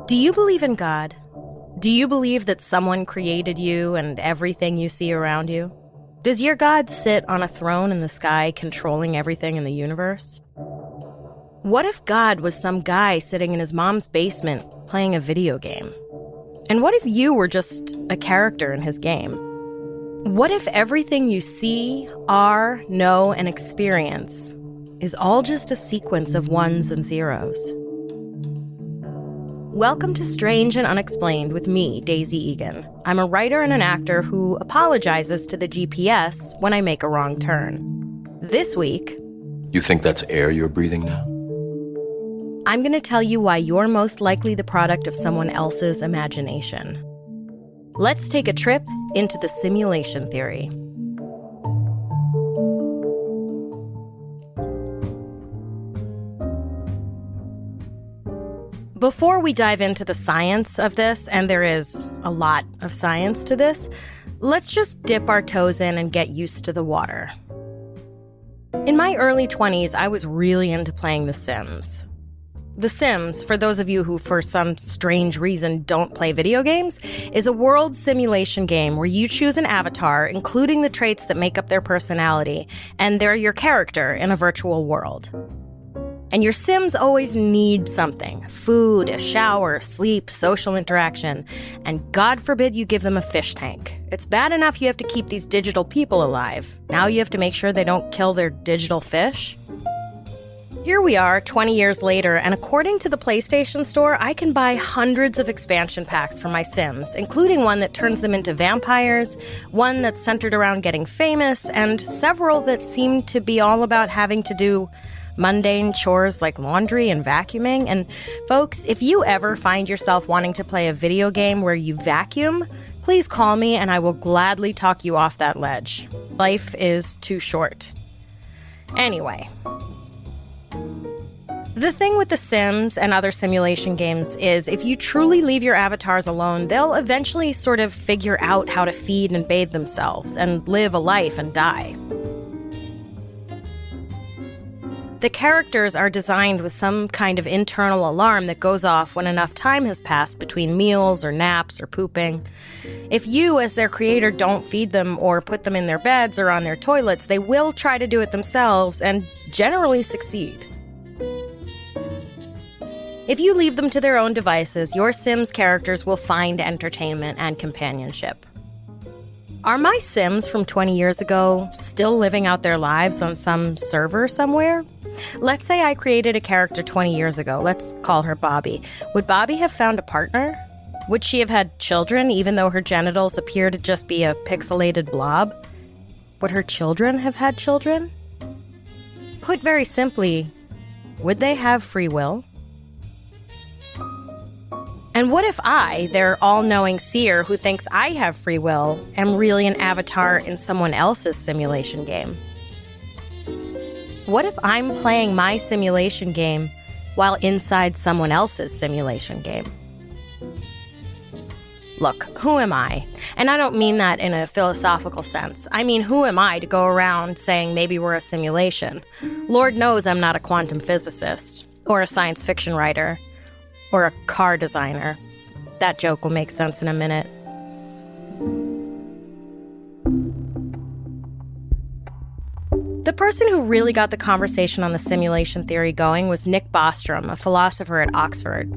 Do you believe in God? Do you believe that someone created you and everything you see around you? Does your God sit on a throne in the sky controlling everything in the universe? What if God was some guy sitting in his mom's basement playing a video game? And what if you were just a character in his game? What if everything you see, are, know, and experience is all just a sequence of ones and zeros? Welcome to Strange and Unexplained with me, Daisy Egan. I'm a writer and an actor who apologizes to the GPS when I make a wrong turn. This week... You think that's air you're breathing now? I'm going to tell you why you're most likely the product of someone else's imagination. Let's take a trip into the simulation theory. Before we dive into the science of this, and there is a lot of science to this, let's just dip our toes in and get used to the water. In my early 20s, I was really into playing The Sims. The Sims, for those of you who for some strange reason don't play video games, is a world simulation game where you choose an avatar, including the traits that make up their personality, and they're your character in a virtual world. And your Sims always need something: food, a shower, sleep, social interaction, and God forbid you give them a fish tank. It's bad enough you have to keep these digital people alive. Now you have to make sure they don't kill their digital fish. Here we are, 20 years later, and according to the PlayStation Store, I can buy hundreds of expansion packs for my Sims, including one that turns them into vampires, one that's centered around getting famous, and several that seem to be all about having to do mundane chores like laundry and vacuuming. And folks, if you ever find yourself wanting to play a video game where you vacuum, please call me and I will gladly talk you off that ledge. Life is too short. Anyway, the thing with The Sims and other simulation games is if you truly leave your avatars alone, they'll eventually sort of figure out how to feed and bathe themselves and live a life and die. The characters are designed with some kind of internal alarm that goes off when enough time has passed between meals or naps or pooping. If you, as their creator, don't feed them or put them in their beds or on their toilets, they will try to do it themselves and generally succeed. If you leave them to their own devices, your Sims characters will find entertainment and companionship. Are my Sims from 20 years ago still living out their lives on some server somewhere? Let's say I created a character 20 years ago. Let's call her Bobby. Would Bobby have found a partner? Would she have had children, even though her genitals appear to just be a pixelated blob? Would her children have had children? Put very simply, would they have free will? And what if I, their all-knowing seer who thinks I have free will, am really an avatar in someone else's simulation game? What if I'm playing my simulation game while inside someone else's simulation game? Look, who am I? And I don't mean that in a philosophical sense. I mean, who am I to go around saying maybe we're a simulation? Lord knows I'm not a quantum physicist, or a science fiction writer, or a car designer. That joke will make sense in a minute. The person who really got the conversation on the simulation theory going was Nick Bostrom, a philosopher at Oxford.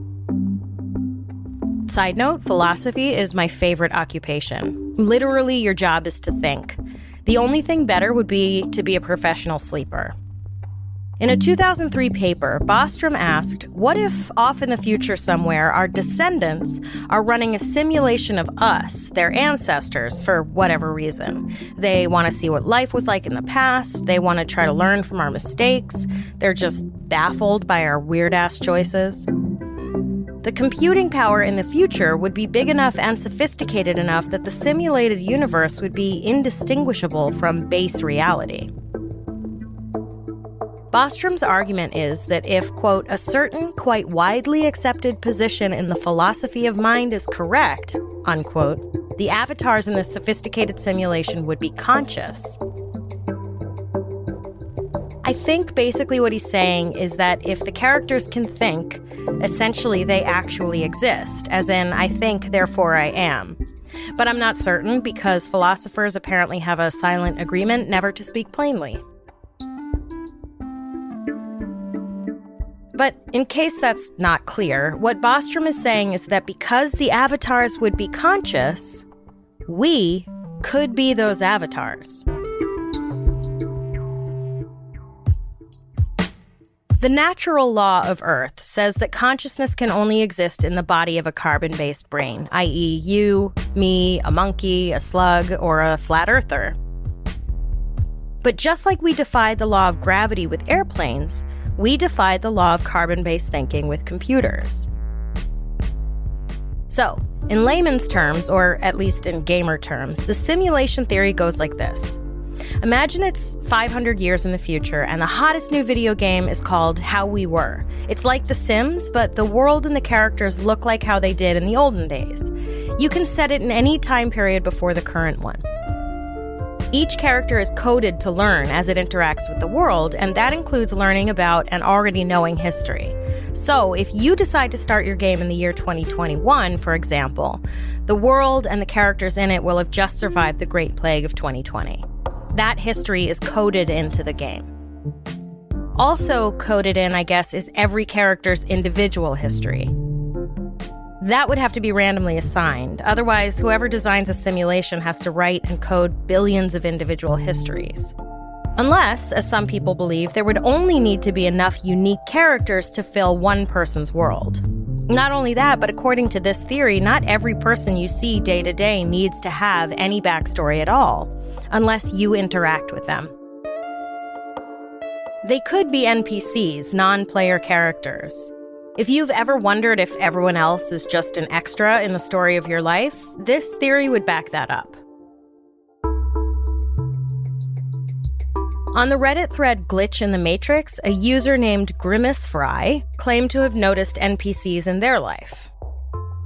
Side note, philosophy is my favorite occupation. Literally, your job is to think. The only thing better would be to be a professional sleeper. In a 2003 paper, Bostrom asked, what if off in the future somewhere our descendants are running a simulation of us, their ancestors, for whatever reason? They want to see what life was like in the past. They want to try to learn from our mistakes. They're just baffled by our weird-ass choices. The computing power in the future would be big enough and sophisticated enough that the simulated universe would be indistinguishable from base reality. Bostrom's argument is that if, quote, a certain, quite widely accepted position in the philosophy of mind is correct, unquote, the avatars in this sophisticated simulation would be conscious. I I think basically what he's saying is that if the characters can think, essentially they actually exist, as in, I think, therefore I am. But I'm not certain because philosophers apparently have a silent agreement never to speak plainly. But in case that's not clear, what Bostrom is saying is that because the avatars would be conscious, we could be those avatars. The natural law of Earth says that consciousness can only exist in the body of a carbon-based brain, i.e. you, me, a monkey, a slug, or a flat earther. But just like we defied the law of gravity with airplanes, we defied the law of carbon-based thinking with computers. So, in layman's terms, or at least in gamer terms, the simulation theory goes like this. Imagine it's 500 years in the future, and the hottest new video game is called How We Were. It's like The Sims, but the world and the characters look like how they did in the olden days. You can set it in any time period before the current one. Each character is coded to learn as it interacts with the world, and that includes learning about and already knowing history. So, if you decide to start your game in the year 2021, for example, the world and the characters in it will have just survived the Great Plague of 2020. That history is coded into the game. Also coded in, I guess, is every character's individual history. That would have to be randomly assigned. Otherwise, whoever designs a simulation has to write and code billions of individual histories. Unless, as some people believe, there would only need to be enough unique characters to fill one person's world. Not only that, but according to this theory, not every person you see day to day needs to have any backstory at all, unless you interact with them. They could be NPCs, non-player characters. If you've ever wondered if everyone else is just an extra in the story of your life, this theory would back that up. On the Reddit thread Glitch in the Matrix, a user named GrimaceFry claimed to have noticed NPCs in their life.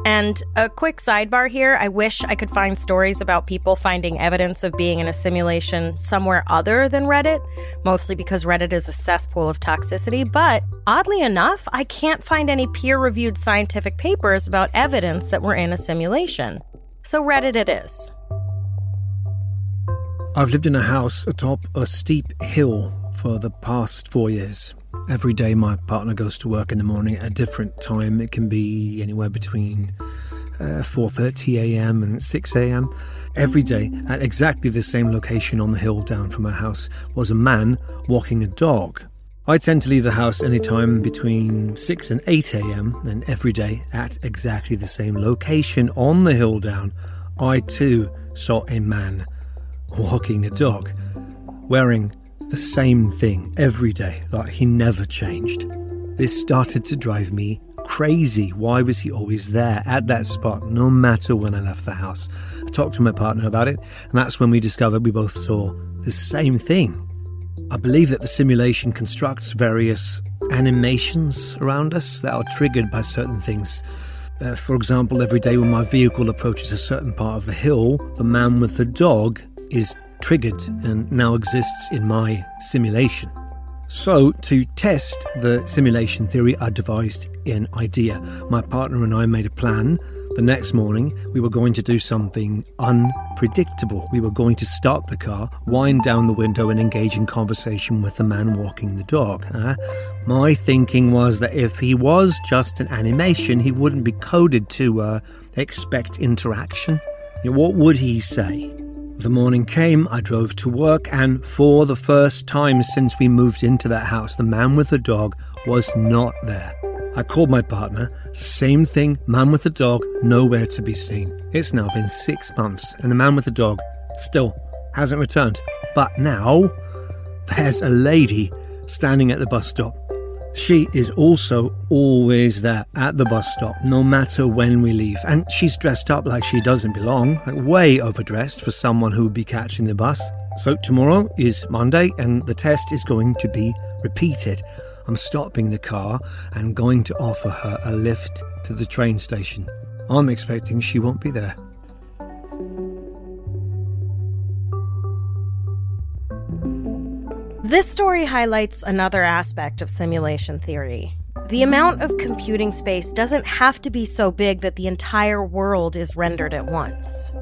And a quick sidebar here, I wish I could find stories about people finding evidence of being in a simulation somewhere other than Reddit, mostly because Reddit is a cesspool of toxicity, but oddly enough, I can't find any peer-reviewed scientific papers about evidence that we're in a simulation. So Reddit it is. I've lived in a house atop a steep hill for the past 4 years. Every day my partner goes to work in the morning at a different time. It can be anywhere between 4:30 a.m. and 6 a.m. Every day at exactly the same location on the hill down from our house was a man walking a dog. I tend to leave the house anytime between 6 and 8 a.m. and every day at exactly the same location on the hill down, I too saw a man walking a dog, wearing the same thing every day, like he never changed. This started to drive me crazy. Why was he always there at that spot, no matter when I left the house? I talked to my partner about it, and that's when we discovered we both saw the same thing. I believe that the simulation constructs various animations around us that are triggered by certain things. For example, every day when my vehicle approaches a certain part of the hill, the man with the dog is triggered and now exists in my simulation. So, to test the simulation theory, I devised an idea. My partner and I made a plan. The next morning, we were going to do something unpredictable. We were going to start the car, wind down the window and engage in conversation with the man walking the dog. My thinking was that if he was just an animation, he wouldn't be coded to expect interaction. What would he say? The morning came, I drove to work, and for the first time since we moved into that house, the man with the dog was not there. I called my partner, same thing, man with the dog, nowhere to be seen. It's now been 6 months, and the man with the dog still hasn't returned. But now, there's a lady standing at the bus stop. She is also always there at the bus stop, no matter when we leave. And she's dressed up like she doesn't belong, like way overdressed for someone who would be catching the bus. So tomorrow is Monday, and the test is going to be repeated. I'm stopping the car and going to offer her a lift to the train station. I'm expecting she won't be there. This story highlights another aspect of simulation theory. The amount of computing space doesn't have to be so big that the entire world is rendered at once.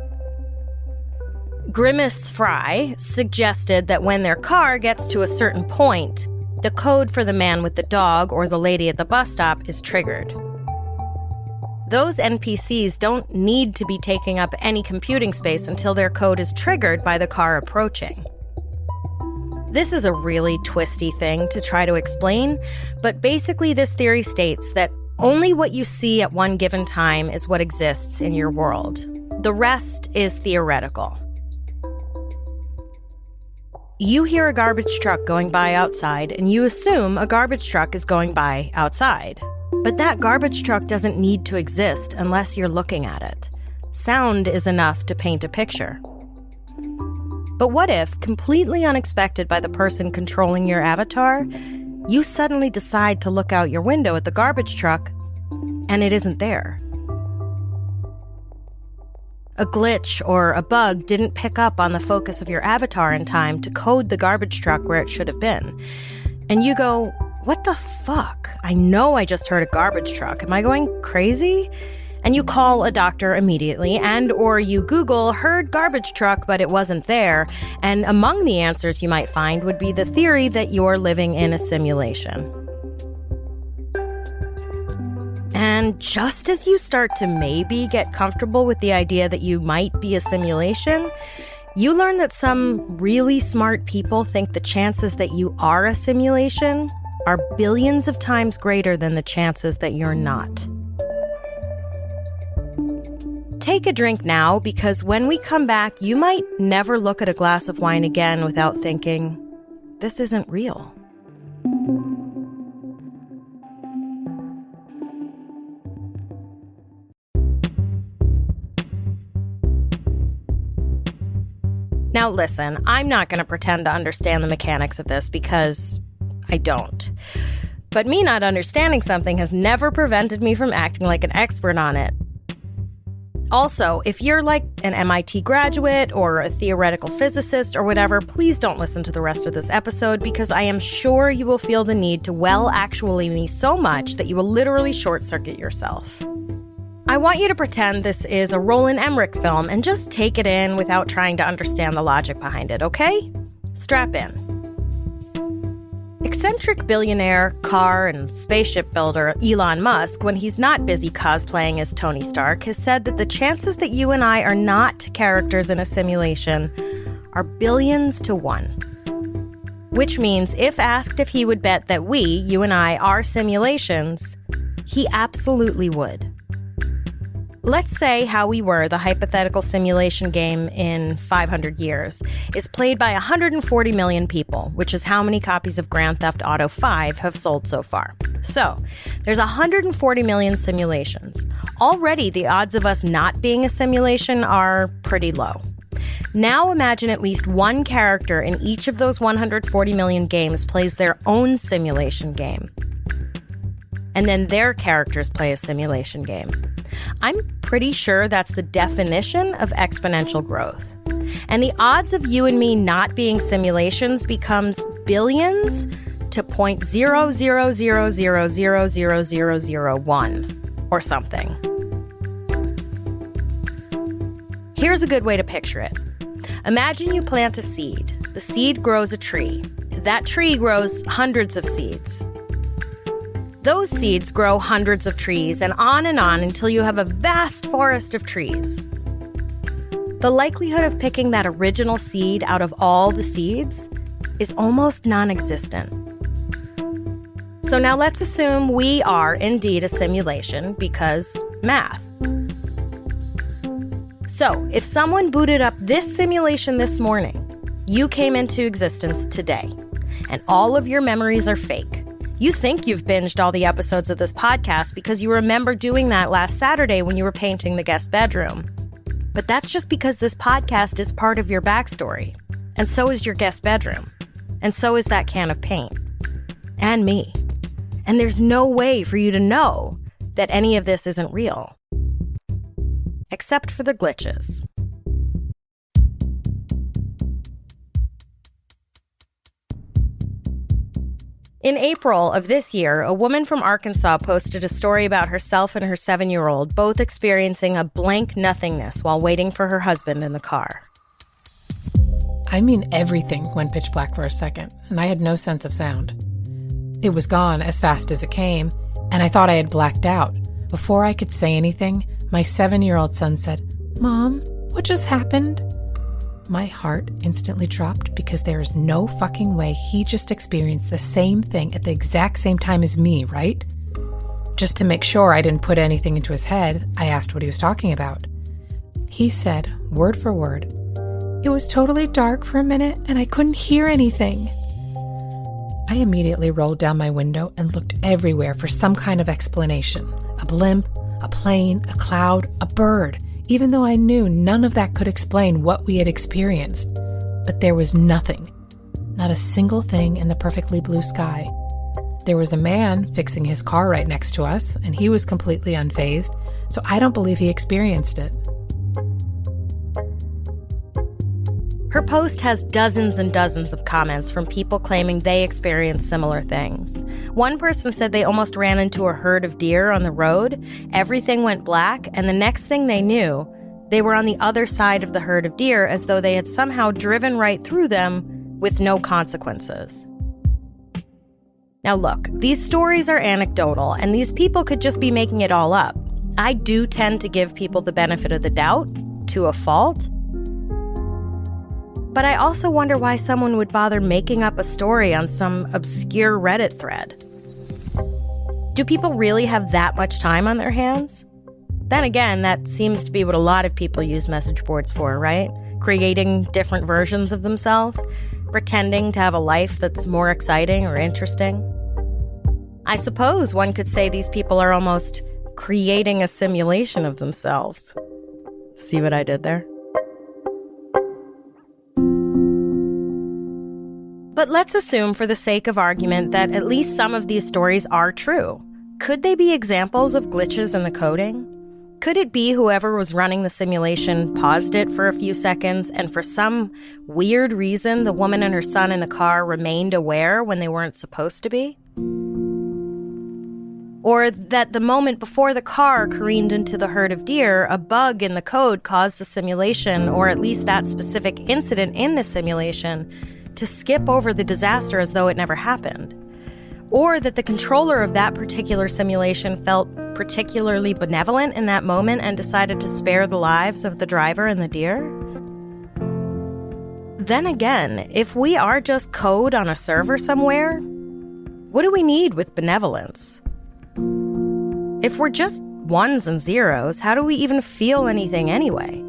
Grimace Fry suggested that when their car gets to a certain point, the code for the man with the dog or the lady at the bus stop is triggered. Those NPCs don't need to be taking up any computing space until their code is triggered by the car approaching. This is a really twisty thing to try to explain, but basically this theory states that only what you see at one given time is what exists in your world. The rest is theoretical. You hear a garbage truck going by outside, and you assume a garbage truck is going by outside. But that garbage truck doesn't need to exist unless you're looking at it. Sound is enough to paint a picture. But what if, completely unexpected by the person controlling your avatar, you suddenly decide to look out your window at the garbage truck, and it isn't there? A glitch or a bug didn't pick up on the focus of your avatar in time to code the garbage truck where it should have been. And you go, what the fuck? I know I just heard a garbage truck. Am I going crazy? And you call a doctor immediately, and or you Google heard garbage truck, but it wasn't there. And among the answers you might find would be the theory that you're living in a simulation. And just as you start to maybe get comfortable with the idea that you might be a simulation, you learn that some really smart people think the chances that you are a simulation are billions of times greater than the chances that you're not. Take a drink now, because when we come back, you might never look at a glass of wine again without thinking, this isn't real. Now listen, I'm not going to pretend to understand the mechanics of this because I don't. But me not understanding something has never prevented me from acting like an expert on it. Also, if you're like an MIT graduate or a theoretical physicist or whatever, please don't listen to the rest of this episode, because I am sure you will feel the need to actually me so much that you will literally short-circuit yourself. I want you to pretend this is a Roland Emmerich film and just take it in without trying to understand the logic behind it, okay? Strap in. Eccentric billionaire, car, and spaceship builder Elon Musk, when he's not busy cosplaying as Tony Stark, has said that the chances that you and I are not characters in a simulation are billions to 1. Which means if asked if he would bet that we, you and I, are simulations, he absolutely would. Let's say How We Were, the hypothetical simulation game in 500 years, is played by 140 million people, which is how many copies of Grand Theft Auto 5 have sold so far. So, there's 140 million simulations. Already, the odds of us not being a simulation are pretty low. Now imagine at least one character in each of those 140 million games plays their own simulation game. And then their characters play a simulation game. I'm pretty sure that's the definition of exponential growth. And the odds of you and me not being simulations becomes billions to 0.00000001 or something. Here's a good way to picture it. Imagine you plant a seed. The seed grows a tree. That tree grows hundreds of seeds. Those seeds grow hundreds of trees, and on until you have a vast forest of trees. The likelihood of picking that original seed out of all the seeds is almost non-existent. So now let's assume we are indeed a simulation because math. So if someone booted up this simulation this morning, you came into existence today, and all of your memories are fake. You think you've binged all the episodes of this podcast because you remember doing that last Saturday when you were painting the guest bedroom. But that's just because this podcast is part of your backstory. And so is your guest bedroom. And so is that can of paint. And me. And there's no way for you to know that any of this isn't real. Except for the glitches. In April of this year, a woman from Arkansas posted a story about herself and her 7-year-old both experiencing a blank nothingness while waiting for her husband in the car. I mean, everything went pitch black for a second, and I had no sense of sound. It was gone as fast as it came, and I thought I had blacked out. Before I could say anything, my 7-year-old son said, "Mom, what just happened?" My heart instantly dropped because there is no fucking way he just experienced the same thing at the exact same time as me, right? Just to make sure I didn't put anything into his head, I asked what he was talking about. He said, word for word, "It was totally dark for a minute and I couldn't hear anything." I immediately rolled down my window and looked everywhere for some kind of explanation. A blimp, a plane, a cloud, a bird, even though I knew none of that could explain what we had experienced. But there was nothing. Not a single thing in the perfectly blue sky. There was a man fixing his car right next to us, and he was completely unfazed, so I don't believe he experienced it. Her post has dozens and dozens of comments from people claiming they experienced similar things. One person said they almost ran into a herd of deer on the road, everything went black, and the next thing they knew, they were on the other side of the herd of deer as though they had somehow driven right through them with no consequences. Now look, these stories are anecdotal, and these people could just be making it all up. I do tend to give people the benefit of the doubt, to a fault. But I also wonder why someone would bother making up a story on some obscure Reddit thread. Do people really have that much time on their hands? Then again, that seems to be what a lot of people use message boards for, right? Creating different versions of themselves, pretending to have a life that's more exciting or interesting. I suppose one could say these people are almost creating a simulation of themselves. See what I did there? But let's assume, for the sake of argument, that at least some of these stories are true. Could they be examples of glitches in the coding? Could it be whoever was running the simulation paused it for a few seconds, and for some weird reason, the woman and her son in the car remained aware when they weren't supposed to be? Or that the moment before the car careened into the herd of deer, a bug in the code caused the simulation, or at least that specific incident in the simulation, to skip over the disaster as though it never happened. Or that the controller of that particular simulation felt particularly benevolent in that moment and decided to spare the lives of the driver and the deer. Then again, if we are just code on a server somewhere, what do we need with benevolence? If we're just ones and zeros, how do we even feel anything anyway?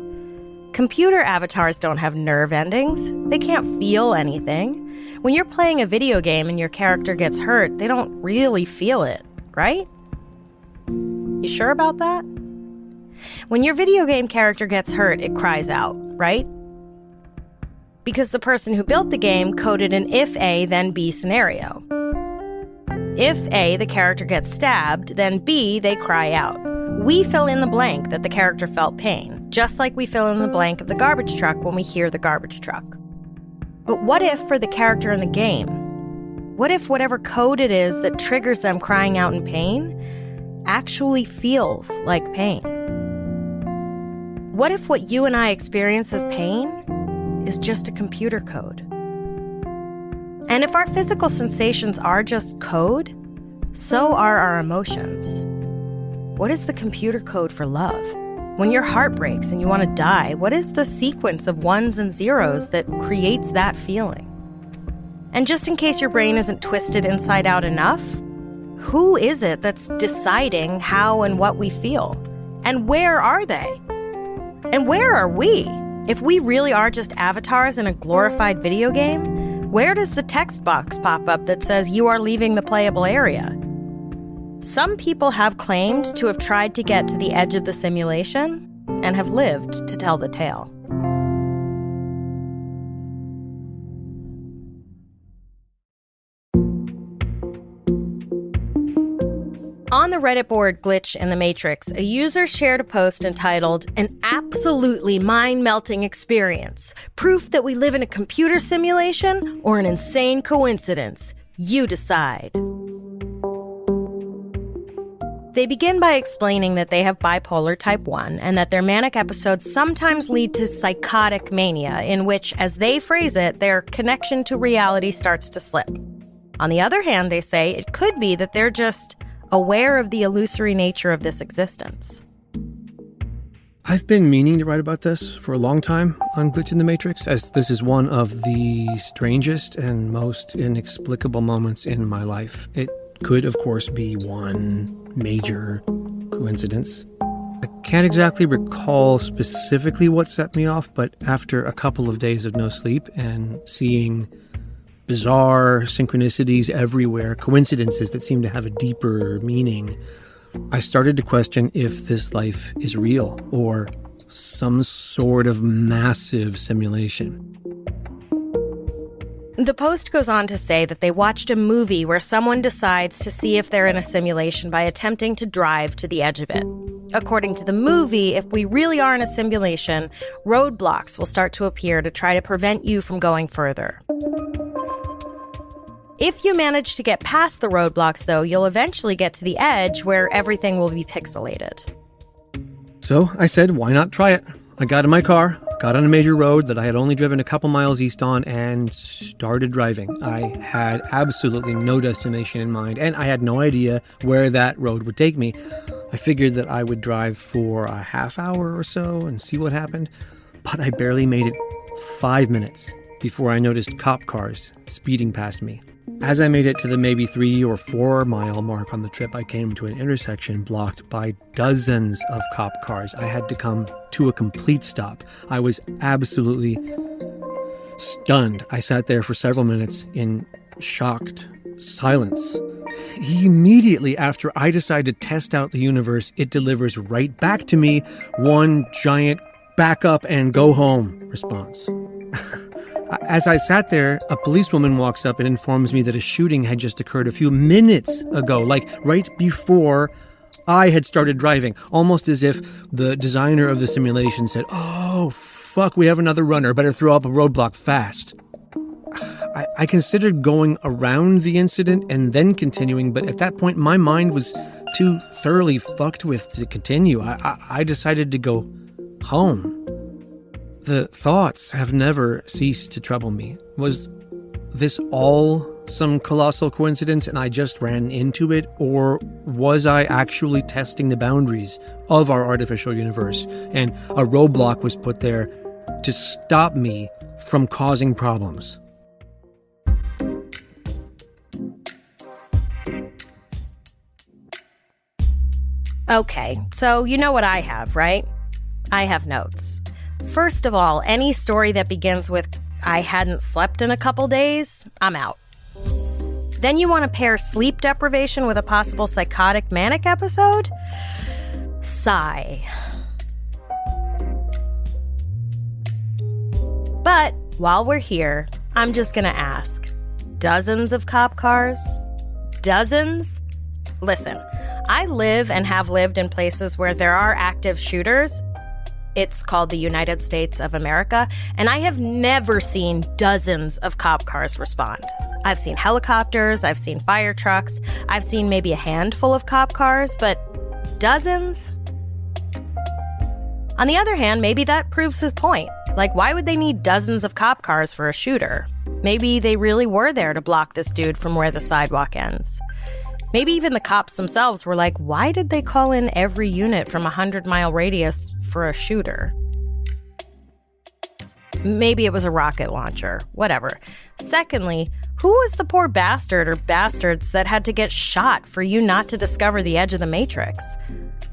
Computer avatars don't have nerve endings. They can't feel anything. When you're playing a video game and your character gets hurt, they don't really feel it, right? You sure about that? When your video game character gets hurt, it cries out, right? Because the person who built the game coded an if A, then B scenario. If A, the character gets stabbed, then B, they cry out. We fill in the blank that the character felt pain, just like we fill in the blank of the garbage truck when we hear the garbage truck. But what if, for the character in the game, what if whatever code it is that triggers them crying out in pain actually feels like pain? What if what you and I experience as pain is just a computer code? And if our physical sensations are just code, so are our emotions. What is the computer code for love? When your heart breaks and you want to die, what is the sequence of ones and zeros that creates that feeling? And just in case your brain isn't twisted inside out enough, who is it that's deciding how and what we feel? And where are they? And where are we? If we really are just avatars in a glorified video game, where does the text box pop up that says you are leaving the playable area? Some people have claimed to have tried to get to the edge of the simulation and have lived to tell the tale. On the Reddit board Glitch in the Matrix, a user shared a post entitled, "An absolutely mind-melting experience. Proof that we live in a computer simulation or an insane coincidence. You decide. They begin by explaining that they have bipolar type 1 and that their manic episodes sometimes lead to psychotic mania, in which, as they phrase it, their connection to reality starts to slip. On the other hand, they say it could be that they're just aware of the illusory nature of this existence. I've been meaning to write about this for a long time on Glitch in the Matrix, as this is one of the strangest and most inexplicable moments in my life. It could, of course, be one major coincidence. I can't exactly recall specifically what set me off, but after a couple of days of no sleep and seeing bizarre synchronicities everywhere, coincidences that seem to have a deeper meaning, I started to question if this life is real or some sort of massive simulation. The Post goes on to say that they watched a movie where someone decides to see if they're in a simulation by attempting to drive to the edge of it. According to the movie, if we really are in a simulation, roadblocks will start to appear to try to prevent you from going further. If you manage to get past the roadblocks, though, you'll eventually get to the edge where everything will be pixelated. So I said, why not try it? I got in my car, got on a major road that I had only driven a couple miles east on, and started driving. I had absolutely no destination in mind, and I had no idea where that road would take me. I figured that I would drive for a half hour or so and see what happened, but I barely made it 5 minutes before I noticed cop cars speeding past me. As I made it to the maybe 3 or 4 mile mark on the trip, I came to an intersection blocked by dozens of cop cars. I had to come to a complete stop. I was absolutely stunned. I sat there for several minutes in shocked silence. Immediately after I decide to test out the universe, it delivers right back to me one giant back up and go home response. As I sat there, a policewoman walks up and informs me that a shooting had just occurred a few minutes ago, like right before I had started driving, almost as if the designer of the simulation said, "Oh, fuck, we have another runner, better throw up a roadblock fast." I considered going around the incident and then continuing, but at that point my mind was too thoroughly fucked with to continue. I decided to go home. The thoughts have never ceased to trouble me. Was this all some colossal coincidence and I just ran into it? Or was I actually testing the boundaries of our artificial universe and a roadblock was put there to stop me from causing problems? Okay, so you know what I have, right? I have notes. First of all, any story that begins with, "I hadn't slept in a couple days," I'm out. Then you want to pair sleep deprivation with a possible psychotic manic episode? Sigh. But while we're here, I'm just going to ask, dozens of cop cars? Dozens? Listen, I live and have lived in places where there are active shooters. It's called the United States of America, and I have never seen dozens of cop cars respond. I've seen helicopters, I've seen fire trucks, I've seen maybe a handful of cop cars, but dozens? On the other hand, maybe that proves his point. Like, why would they need dozens of cop cars for a shooter? Maybe they really were there to block this dude from where the sidewalk ends. Maybe even the cops themselves were like, why did they call in every unit from a 100-mile radius for a shooter? Maybe it was a rocket launcher, whatever. Secondly, who was the poor bastard or bastards that had to get shot for you not to discover the edge of the Matrix?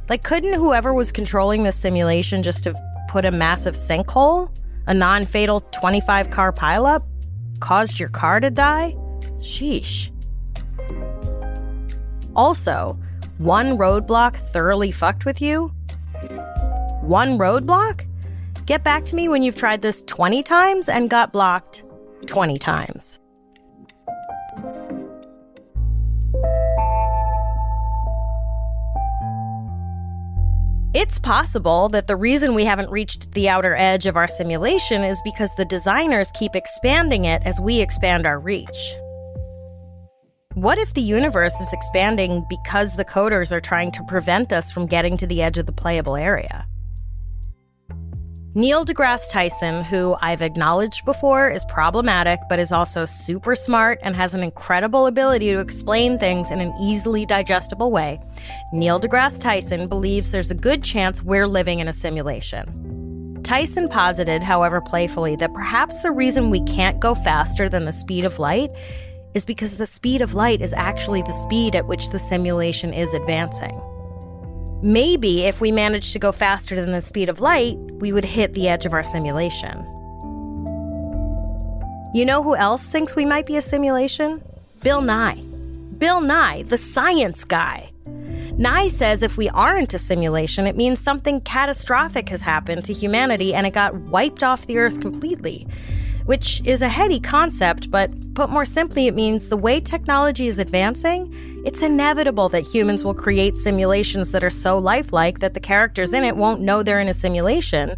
Like, couldn't whoever was controlling this simulation just have put a massive sinkhole? A non-fatal 25-car pileup? Caused your car to die? Sheesh. Also, one roadblock thoroughly fucked with you? One roadblock? Get back to me when you've tried this 20 times and got blocked 20 times. It's possible that the reason we haven't reached the outer edge of our simulation is because the designers keep expanding it as we expand our reach. What if the universe is expanding because the coders are trying to prevent us from getting to the edge of the playable area? Neil deGrasse Tyson, who I've acknowledged before is problematic but is also super smart and has an incredible ability to explain things in an easily digestible way, Neil deGrasse Tyson believes there's a good chance we're living in a simulation. Tyson posited, however playfully, that perhaps the reason we can't go faster than the speed of light is because the speed of light is actually the speed at which the simulation is advancing. Maybe if we managed to go faster than the speed of light, we would hit the edge of our simulation. You know who else thinks we might be a simulation? Bill Nye. Bill Nye, the science guy. Nye says if we aren't a simulation, it means something catastrophic has happened to humanity and it got wiped off the Earth completely, which is a heady concept, but put more simply, it means the way technology is advancing, it's inevitable that humans will create simulations that are so lifelike that the characters in it won't know they're in a simulation.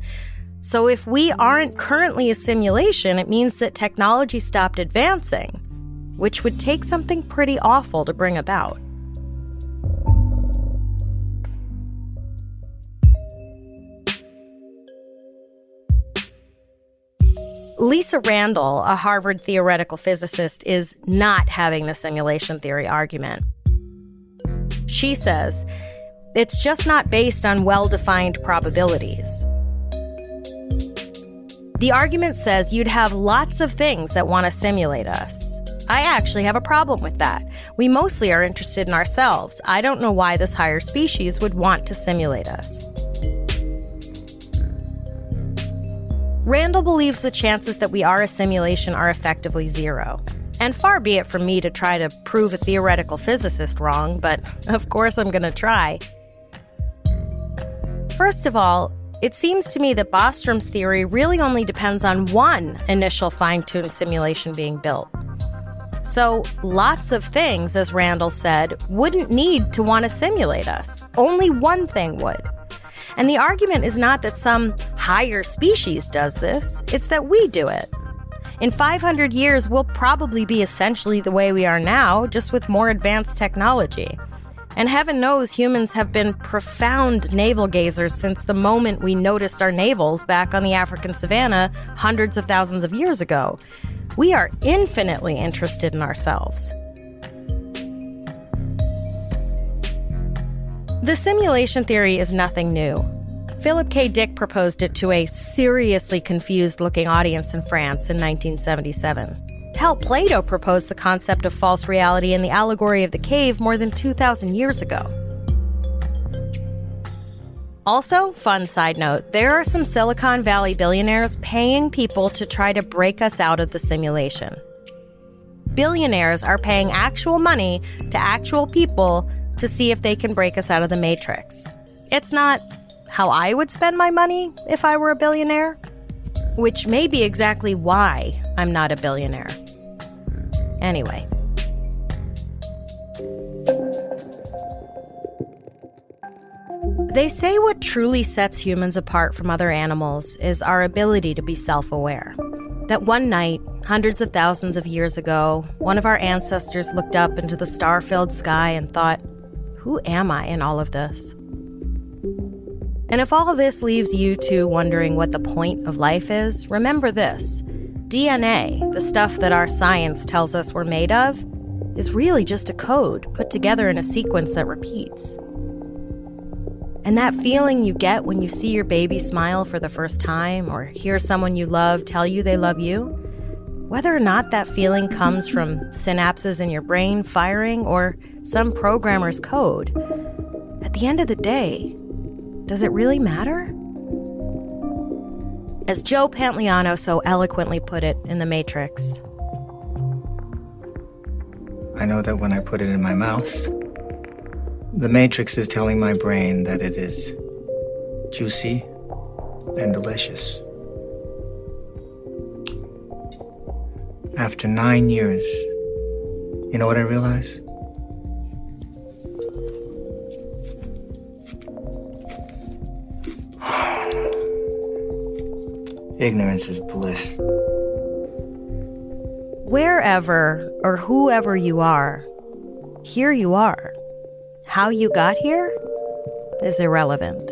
So if we aren't currently a simulation, it means that technology stopped advancing, which would take something pretty awful to bring about. Lisa Randall, a Harvard theoretical physicist, is not having the simulation theory argument. She says, it's just not based on well-defined probabilities. The argument says you'd have lots of things that want to simulate us. I actually have a problem with that. We mostly are interested in ourselves. I don't know why this higher species would want to simulate us. Randall believes the chances that we are a simulation are effectively zero. And far be it from me to try to prove a theoretical physicist wrong, but of course I'm going to try. First of all, it seems to me that Bostrom's theory really only depends on one initial fine-tuned simulation being built. So lots of things, as Randall said, wouldn't need to want to simulate us. Only one thing would. And the argument is not that some higher species does this, it's that we do it. In 500 years, we'll probably be essentially the way we are now, just with more advanced technology. And heaven knows humans have been profound navel gazers since the moment we noticed our navels back on the African savanna hundreds of thousands of years ago. We are infinitely interested in ourselves. The simulation theory is nothing new. Philip K. Dick proposed it to a seriously confused-looking audience in France in 1977. Hell, Plato proposed the concept of false reality in the allegory of the cave more than 2,000 years ago. Also, fun side note, there are some Silicon Valley billionaires paying people to try to break us out of the simulation. Billionaires are paying actual money to actual people to see if they can break us out of the matrix. It's not how I would spend my money if I were a billionaire, which may be exactly why I'm not a billionaire. Anyway. They say what truly sets humans apart from other animals is our ability to be self-aware. That one night, hundreds of thousands of years ago, one of our ancestors looked up into the star-filled sky and thought, who am I in all of this? And if all of this leaves you two wondering what the point of life is, remember this. DNA, the stuff that our science tells us we're made of, is really just a code put together in a sequence that repeats. And that feeling you get when you see your baby smile for the first time or hear someone you love tell you they love you, whether or not that feeling comes from synapses in your brain firing or some programmer's code, at the end of the day, does it really matter? As Joe Pantoliano so eloquently put it in The Matrix, I know that when I put it in my mouth, the Matrix is telling my brain that it is juicy and delicious. After 9 years, you know what I realized? Ignorance is bliss. wherever or whoever you are, here you are. How you got here is irrelevant.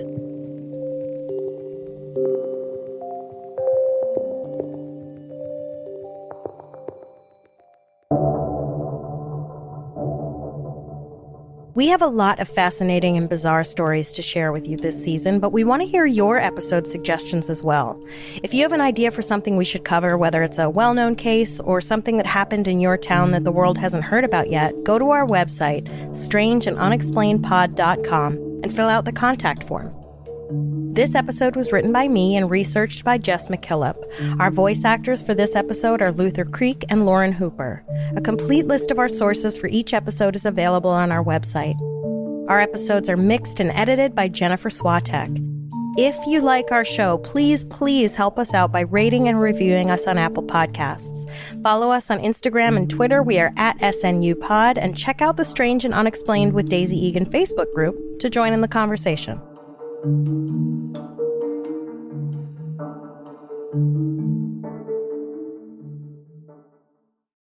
We have a lot of fascinating and bizarre stories to share with you this season, but we want to hear your episode suggestions as well. If you have an idea for something we should cover, whether it's a well-known case or something that happened in your town that the world hasn't heard about yet, go to our website, strangeandunexplainedpod.com, and fill out the contact form. This episode was written by me and researched by Jess McKillop. Our voice actors for this episode are Luther Creek and Lauren Hooper. A complete list of our sources for each episode is available on our website. Our episodes are mixed and edited by Jennifer Swatek. If you like our show, please help us out by rating and reviewing us on Apple Podcasts. Follow us on Instagram and Twitter. We are at SNUpod, and check out the Strange and Unexplained with Daisy Egan Facebook group to join in the conversation.